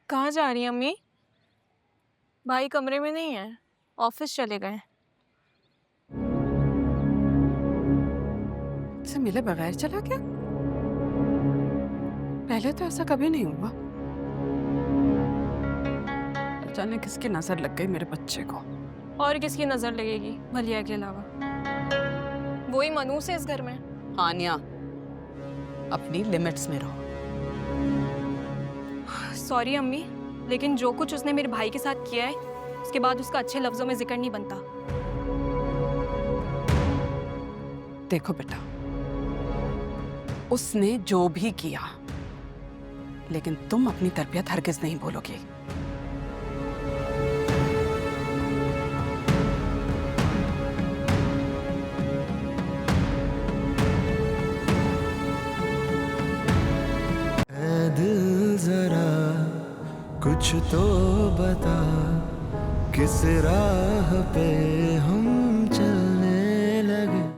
कहाँ जा रही हैं अम्मी? भाई कमरे में नहीं है, ऑफिस चले गए। से मिले बगैर चला क्या? पहले तो ऐसा कभी नहीं हुआ। जाने किसकी नजर लग गई मेरे बच्चे को। और किसकी नजर लगेगी भलिया के अलावा? वही मनूस है इस घर में। आनिया, अपनी लिमिट्स में रहो। सॉरी अम्मी, लेकिन जो कुछ उसने मेरे भाई के साथ किया है, उसके बाद उसका अच्छे लफ्जों में जिक्र नहीं बनता। देखो बेटा, उसने जो भी किया, लेकिन तुम अपनी तरबियत हरगिज नहीं भूलोगे। दिल जरा कुछ तो बता, किस राह पे हम